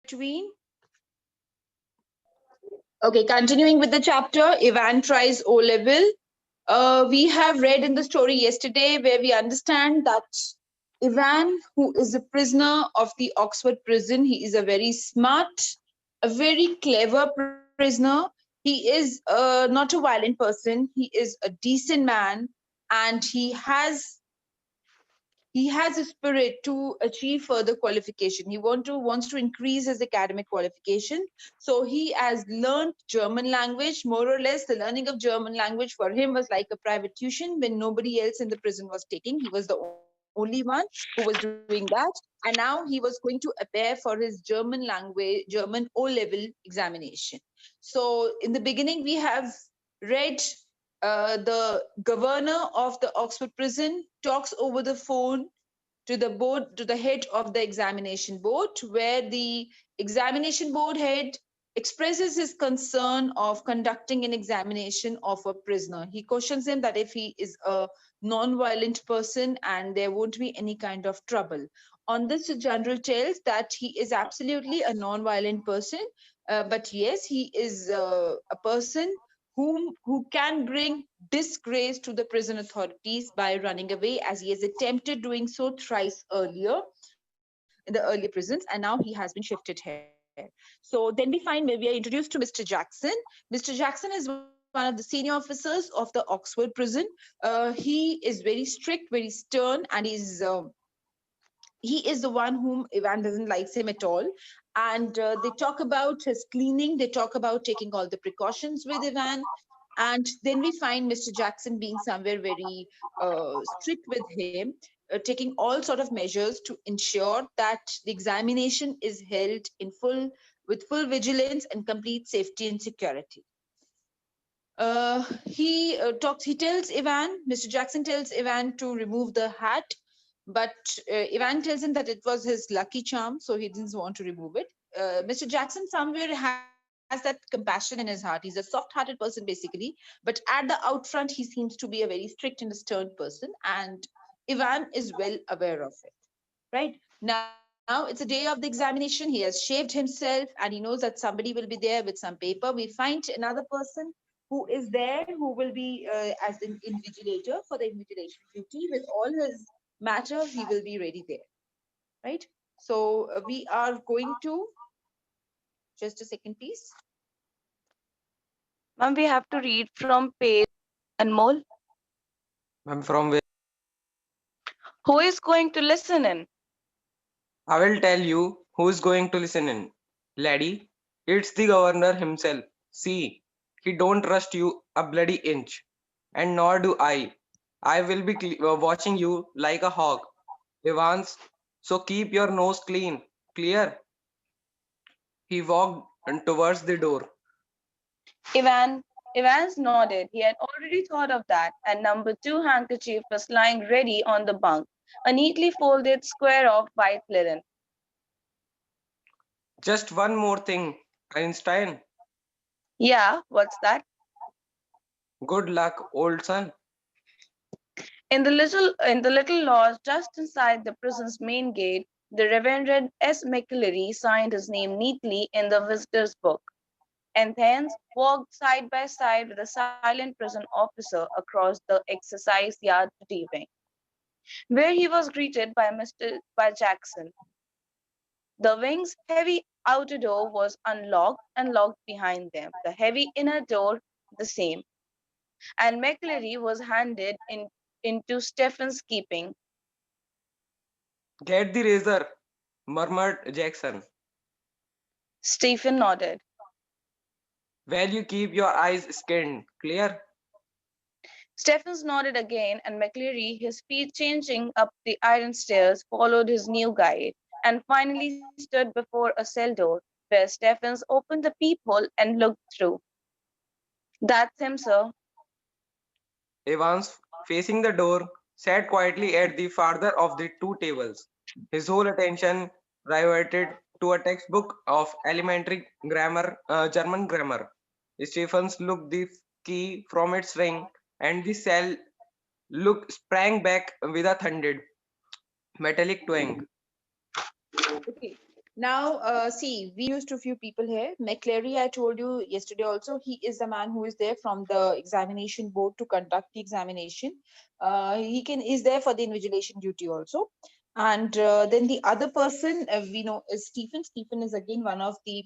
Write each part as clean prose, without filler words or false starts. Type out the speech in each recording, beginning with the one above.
between. Okay, continuing with the chapter, Ivan tries O level. We have read in the story yesterday where we understand that Ivan, who is a prisoner of the Oxford prison, he is a very smart, a very clever prisoner. He is not a violent person. He is a decent man, and he has a spirit to achieve further qualification. He wants to increase his academic qualification. So he has learned German language. More or less, the learning of German language for him was like a private tuition when nobody else in the prison was taking. He was the only one who was doing that. And now he was going to appear for his German language, German O level examination. So in the beginning, we have read the governor of the Oxford prison talks over the phone to the head of the examination board, where the examination board head expresses his concern of conducting an examination of a prisoner. He questions him that if he is a non-violent person and there won't be any kind of trouble. On this, the general tells that he is absolutely a non-violent person, but yes, he is a person who can bring disgrace to the prison authorities by running away, as he has attempted doing so thrice earlier in the earlier prisons, and now he has been shifted here. So then we find where we are introduced to Mr. Jackson. Mr. Jackson is one of the senior officers of the Oxford prison. He is very strict, very stern, and he is the one whom Ivan doesn't like him at all. And they talk about his cleaning, they talk about taking all the precautions with Ivan. And then we find Mr. Jackson being somewhere very strict with him, taking all sort of measures to ensure that the examination is held in full with full vigilance and complete safety and security. He tells Ivan, Mr. Jackson tells Ivan to remove the hat, but Ivan tells him that it was his lucky charm, so he didn't want to remove it. Mr. Jackson somewhere has that compassion in his heart. He's a soft-hearted person, basically, but at the out front, he seems to be a very strict and a stern person, and Ivan is well aware of it. Right now, it's a day of the examination. He has shaved himself, and he knows that somebody will be there with some paper. We find another person who is there, who will be as an invigilator for the invigilation duty. With all his matter, he will be ready there. Right. So we are going to just a second, please. Ma'am, we have to read from page Anmol. I'm from where? Who is going to listen in? I will tell you who's going to listen in. Laddie, it's the governor himself. See, he don't trust you a bloody inch. And nor do I. I will be watching you like a hawk. Evans, so keep your nose clean. Clear? He walked towards the door. Evans nodded. He had already thought of that, and number two handkerchief was lying ready on the bunk, a neatly folded square of white linen. Just one more thing, Einstein. Yeah, what's that? Good luck, old son. In the little lodge just inside the prison's main gate, the Reverend S. McCleary signed his name neatly in the visitor's book, and thence walked side by side with a silent prison officer across the exercise yard to the wing, where he was greeted by Jackson. The wing's heavy outer door was unlocked and locked behind them, the heavy inner door the same, and McCleary was handed into Stephen's keeping. Get the razor, murmured Jackson. Stephen nodded. Well, you keep your eyes skinned. Clear? Stephens nodded again, and McCleary, his feet changing up the iron stairs, followed his new guide, and finally stood before a cell door, where Stephens opened the peephole and looked through. That's him, sir. Evans, facing the door, sat quietly at the farther of the two tables. His whole attention riveted to a textbook of elementary German grammar. Stephens looked the key from its ring, and the cell look sprang back with a thundered metallic twang. Okay. Now, see, we introduced a few people here. McCleary, I told you yesterday also, he is the man who is there from the examination board to conduct the examination. He can is there for the invigilation duty also. And then the other person we know is Stephen. Stephen is again one of the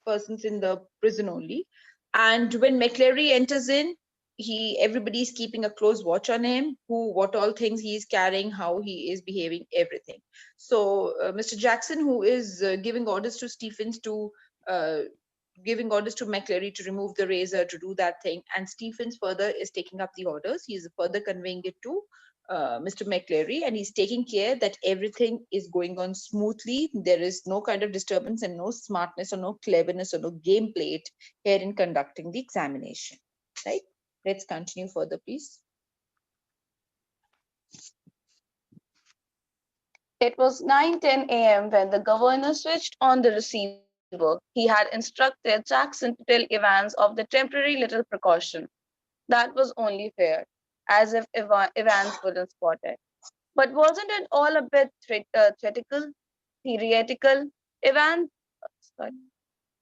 persons in the prison only. And when McCleary enters in, he everybody is keeping a close watch on him, who what all things he is carrying, how he is behaving, everything. So Mr. Jackson, who is giving orders to Stephens to uh, giving orders to McCleary to remove the razor, to do that thing, and Stephens further is taking up the orders. He is further conveying it to Mr. McCleary, and he's taking care that everything is going on smoothly. There is no kind of disturbance and no smartness or no cleverness or no gameplay here in conducting the examination. Right? Let's continue further, please. It was 9:10 a.m. when the governor switched on the receiver. He had instructed Jackson to tell Evans of the temporary little precaution. That was only fair, as if Evans wouldn't spot it. But wasn't it all a bit theoretical? Evans, sorry,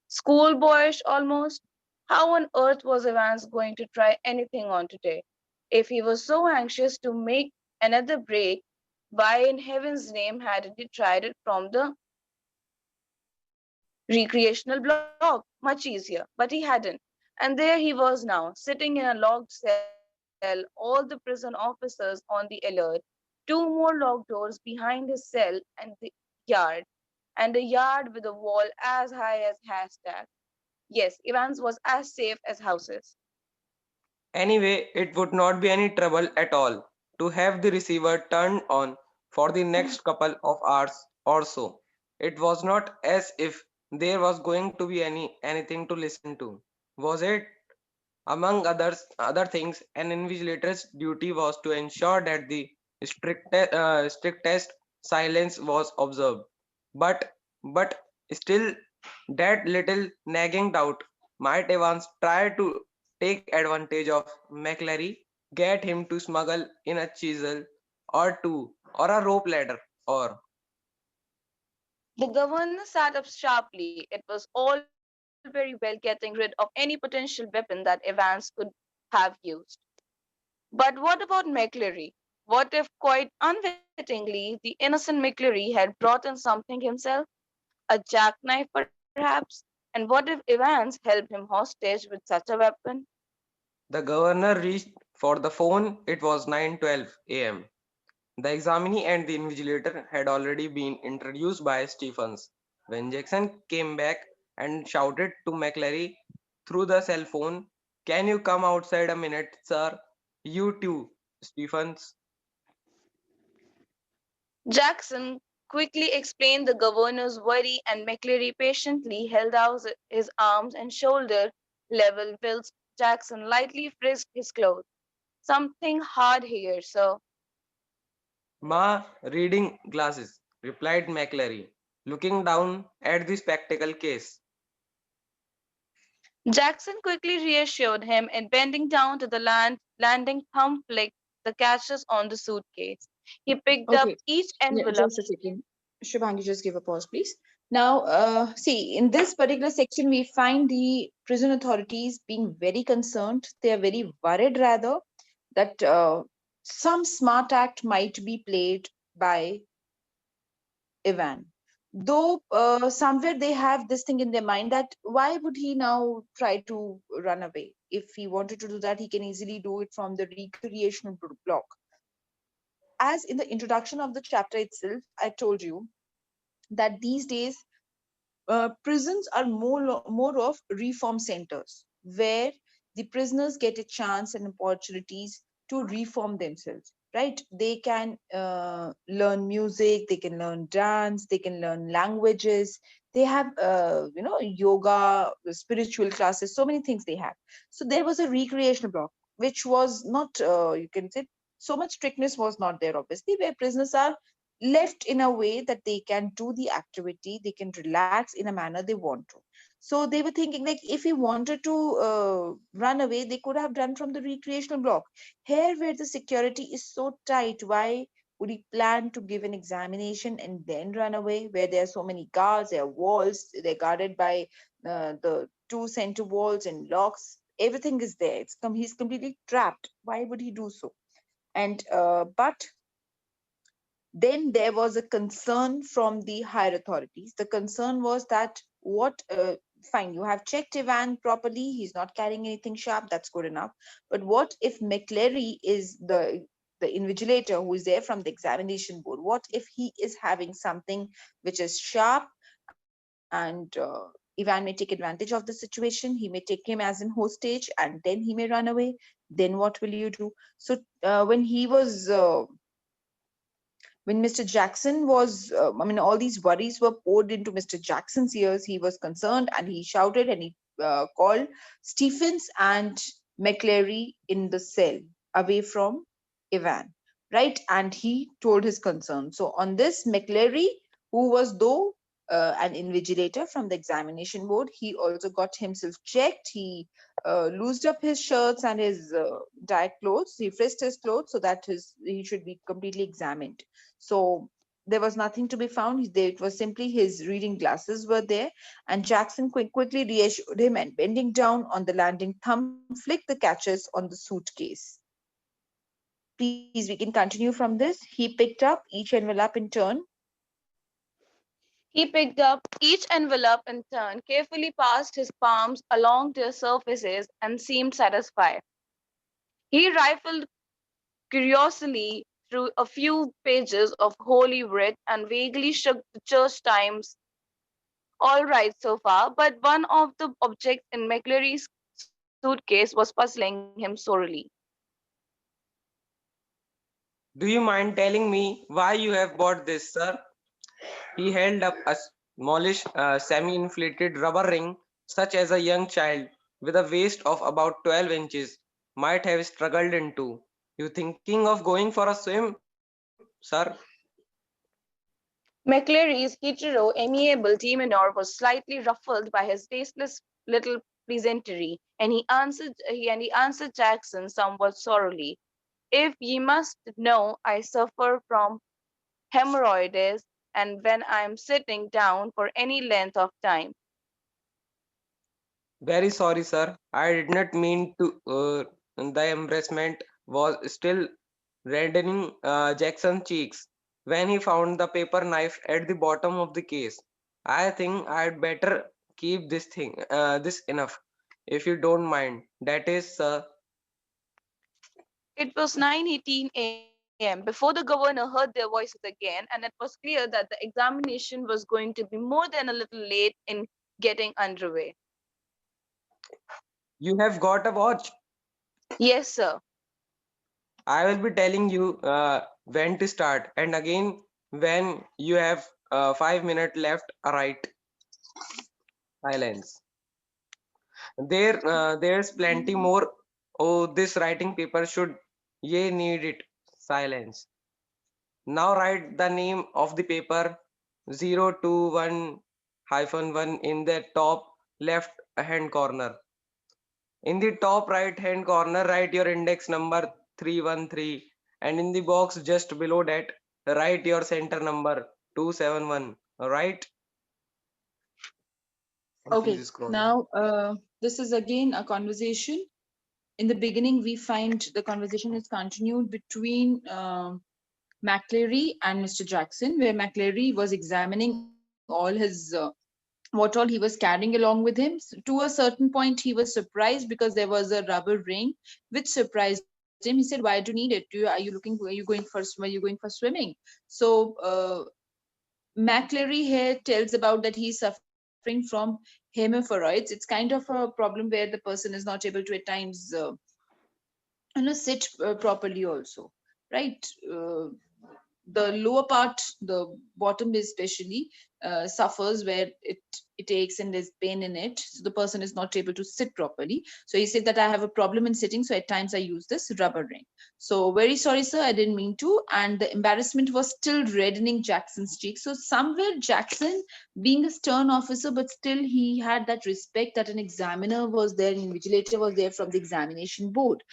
schoolboyish almost? How on earth was Evans going to try anything on today? If he was so anxious to make another break, why in heaven's name hadn't he tried it from the recreational block? Much easier. But he hadn't. And there he was now, sitting in a locked cell, all the prison officers on the alert, two more locked doors behind his cell, and the yard, and a yard with a wall as high as hashtag. Yes, Evans was as safe as houses. Anyway, it would not be any trouble at all to have the receiver turned on for the next couple of hours or so. It was not as if there was going to be anything to listen to, was it? Among other things, an invigilator's duty was to ensure that the strictest silence was observed. But but still, that little nagging doubt might Evans try to take advantage of McClary, get him to smuggle in a chisel or two, or a rope ladder, or The governor sat up sharply. It was all very well getting rid of any potential weapon that Evans could have used. But what about McCleary? What if, quite unwittingly, the innocent McCleary had brought in something himself? A jackknife, perhaps? And what if Evans held him hostage with such a weapon? the governor reached for the phone. It was 9:12 a.m. The examinee and the invigilator had already been introduced by Stephens. When Jackson came back and shouted to McClary through the cell phone, "Can you come outside a minute, sir?" "You too, Stephens." Jackson quickly explained the governor's worry, and McCleary patiently held out his arms and shoulder level whilst Jackson lightly frisked his clothes. Something hard here, sir. "Ma, reading glasses," replied McClary, looking down at the spectacle case. Jackson quickly reassured him, and bending down to the landing thumb flicked the catches on the suitcase. He picked up Okay. each Yeah, envelope. just a second. Shubhangi, just give a pause, please. Now, see, in this particular section, we find the prison authorities being very concerned. They are very worried, rather, that some smart act might be played by Ivan. Though somewhere they have this thing in their mind that why would he now try to run away? If he wanted to do that, he can easily do it from the recreational block. As in the introduction of the chapter itself, I told you that these days prisons are more of reform centers where the prisoners get a chance and opportunities to reform themselves, right? They can learn music, they can learn dance, they can learn languages, they have yoga, spiritual classes, so many things they have. So there was a recreational block which was not you can say so much strictness was not there, obviously, where prisoners are left in a way that they can do the activity, they can relax in a manner they want to. So they were thinking like if he wanted to run away, they could have done from the recreational block. Here where the security is so tight, why Would he plan to give an examination and then run away, where there are so many guards, there are walls, they're guarded by the two center walls and locks, everything is there. He's completely trapped. Why would he do so? And but then there was a concern from the higher authorities. The concern was that fine, you have checked Ivan properly, he's not carrying anything sharp, that's good enough. But what if McCleary is the invigilator who is there from the examination board? What if he is having something which is sharp, and Ivan may take advantage of the situation? He may take him as an hostage and then he may run away. Then what will you do? So when Mr. Jackson was, all these worries were poured into Mr. Jackson's ears. He was concerned and he shouted and he called Stephens and McCleary in the cell away from Ivan, right? And he told his concern. So on this, McCleary, who was though an invigilator from the examination board, he also got himself checked. He loosed up his shirts and his entire clothes. He frisked his clothes so that he should be completely examined. So there was nothing to be found. It was simply his reading glasses were there. And Jackson quickly reassured him, and bending down on the landing thumb, flicked the catches on the suitcase. Please, we can continue from this. He picked up each envelope in turn. He picked up each envelope in turn, carefully passed his palms along their surfaces, and seemed satisfied. He rifled curiously through a few pages of Holy Writ and vaguely shook the church times. All right so far, but one of the objects in McCleary's suitcase was puzzling him sorely. Do you mind telling me why you have bought this, sir? He held up a smallish, semi-inflated rubber ring, such as a young child with a waist of about 12 inches might have struggled into. You thinking of going for a swim, sir? McCleary's hetero, amiable demeanor was slightly ruffled by his tasteless little pleasantry, and he answered Jackson somewhat sorrowly. If ye must know, I suffer from hemorrhoids, and when I am sitting down for any length of time. Very sorry, sir. I did not mean to. The embarrassment was still reddening Jackson's cheeks when he found the paper knife at the bottom of the case. I think I'd better keep this enough, if you don't mind. That is, It was 9:18 a.m. before the governor heard their voices again, and it was clear that the examination was going to be more than a little late in getting underway. you have got a watch. Yes, sir. I will be telling you when to start, and again when you have 5 minutes left. Right, silence. There's plenty more. Oh, this writing paper should ye need it. Silence. Now write the name of the paper 021-1 in the top left hand corner. In the top right hand corner, write your index number 313, and in the box just below that, write your center number 271. Alright? Okay, Please scroll. now this is again a conversation. In the beginning, we find the conversation is continued between McCleary and Mr. Jackson, where McCleary was examining all his what all he was carrying along with him. To a certain point, he was surprised because there was a rubber ring, which surprised him. He said, "Why do you need it? Are you going for swimming?" So McCleary here tells about that he's suffering from hemorrhoids. It's kind of a problem where the person is not able to at times sit properly also, right? The lower part, the bottom especially, suffers, where it aches and there's pain in it, so the person is not able to sit properly. So he said that I have a problem in sitting, so at times I use this rubber ring. So very sorry, sir, I didn't mean to. And the embarrassment was still reddening Jackson's cheek. So somewhere Jackson, being a stern officer, but still he had that respect that an examiner was there, an invigilator was there from the examination board.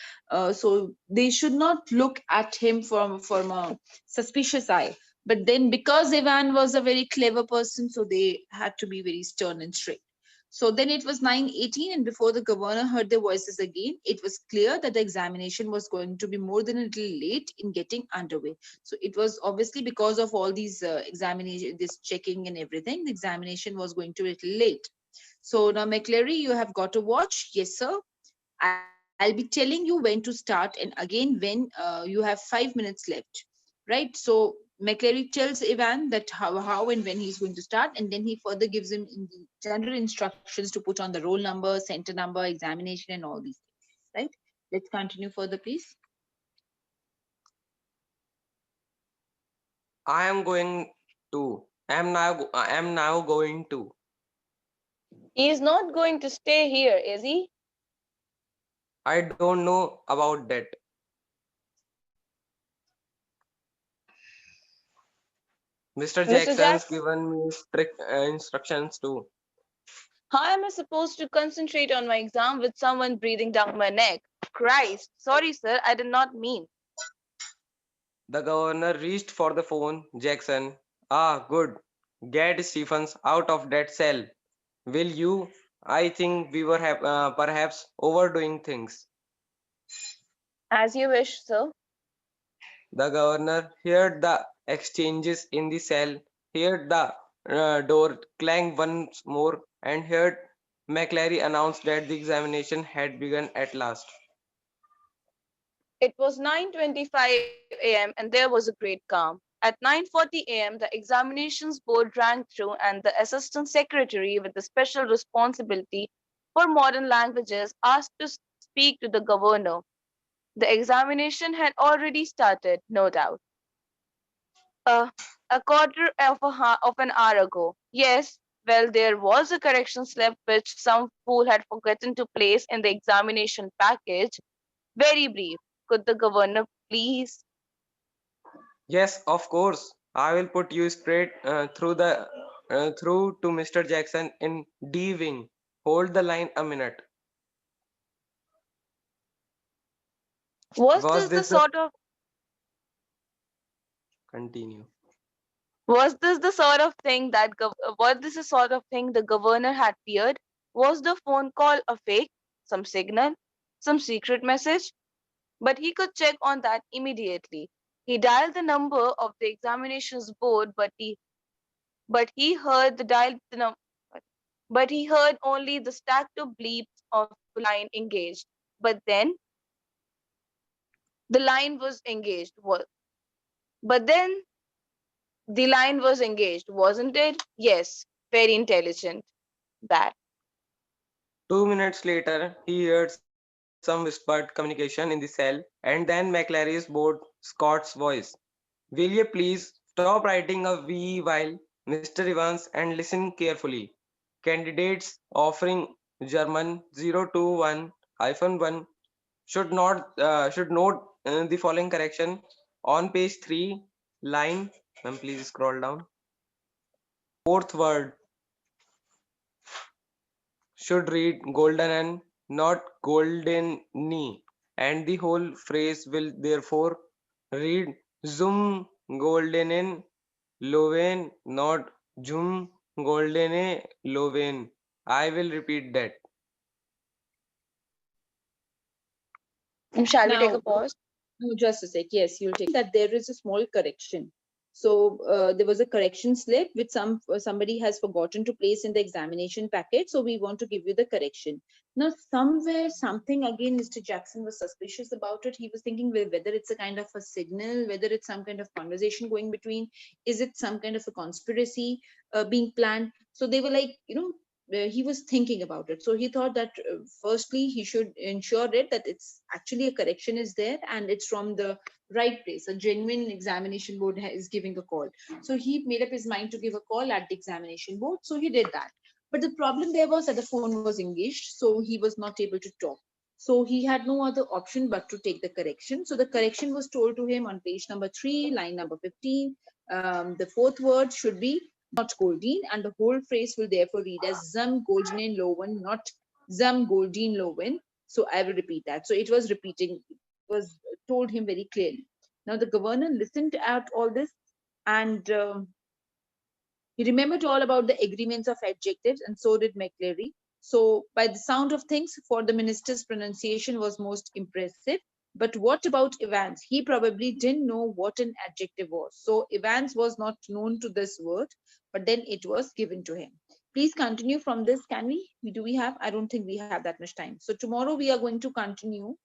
So they should not look at him from a suspicious eye. But then, because Ivan was a very clever person, so they had to be very stern and strict. So then it was 9:18, and before the governor heard their voices again, it was clear that the examination was going to be more than a little late in getting underway. So it was obviously because of all these examination, this checking and everything, the examination was going to be a little late. So now, McCleary, you have got to watch. Yes, sir. I'll be telling you when to start, and again when you have 5 minutes left, right? So McCleary tells Ivan that how and when he's going to start, and then he further gives him in the general instructions to put on the roll number, center number, examination, and all these things, right? Let's continue further, please. I am going to. I am now going to. He is not going to stay here, is he? I don't know about that. Mr. Mr. Jackson's Jackson, given me strict instructions too. how am I supposed to concentrate on my exam with someone breathing down my neck? Christ, sorry, sir, I did not mean. The governor reached for the phone. Jackson. Ah, good. Get Stephens out of that cell. Will you? I think we were perhaps overdoing things. As you wish, sir. The governor heard the exchanges in the cell, heard the door clang once more, and heard McClary announce that the examination had begun at last. It was 9:25 a.m. and there was a great calm. At 9:40 a.m., the examinations board rang through, and the assistant secretary with the special responsibility for modern languages asked to speak to the governor. The examination had already started, no doubt. Uh, a quarter of an hour ago. Yes, well, there was a correction slip which some fool had forgotten to place in the examination package. Very brief. Could the governor please? Yes, of course. I will put you straight through to Mr. Jackson in D wing. Hold the line a minute. Was Was this the this the sort of continue? was this the sort of thing that was this the sort of thing the governor had feared? Was the phone call a fake, some signal, some secret message? But he could check on that immediately. He dialed the number of the examinations board, but he heard the dial the num- but he heard only the stacked up bleeps of line engaged. But then the line was engaged. But then the line was engaged, wasn't it? Yes, very intelligent. That. 2 minutes later, he heard some whispered communication in the cell, and then McClary's bored Scott's voice. Will you please stop writing a V while Mr. Evans and listen carefully? Candidates offering German 021-1 should note the following correction on page 3, line. Please scroll down. Fourth word should read golden and not golden knee, and the whole phrase will therefore read zum goldenen Loven, not zum goldene Loven. I will repeat that. Shall we take a Now, pause? no, just a sec. Yes, you'll take that. There is a small correction. So there was a correction slip which somebody has forgotten to place in the examination packet. So we want to give you the correction. Now, somewhere something again, Mr. Jackson was suspicious about it. He was thinking whether it's a kind of a signal, whether it's some kind of conversation going between, is it some kind of a conspiracy being planned? So they were like, he was thinking about it. So he thought that firstly he should ensure it that it's actually a correction is there and it's from the right place. A genuine examination board is giving a call. So he made up his mind to give a call at the examination board. So he did that. But the problem there was that the phone was engaged, so he was not able to talk. So he had no other option but to take the correction. So the correction was told to him on page number 3, line number 15. The fourth word should be not Goldine, and the whole phrase will therefore read as Zum Goldinen Lowen, not Zum Goldine Lowen. So I will repeat that. So it was repeating, was told him very clearly. Now the governor listened at all this, and he remembered all about the agreements of adjectives, and so did McCleary. So, by the sound of things, for the minister's pronunciation was most impressive. But what about Evans? He probably didn't know what an adjective was. So, Evans was not known to this word, but then it was given to him. Please continue from this. Can we? Do we have? I don't think we have that much time. So, tomorrow we are going to continue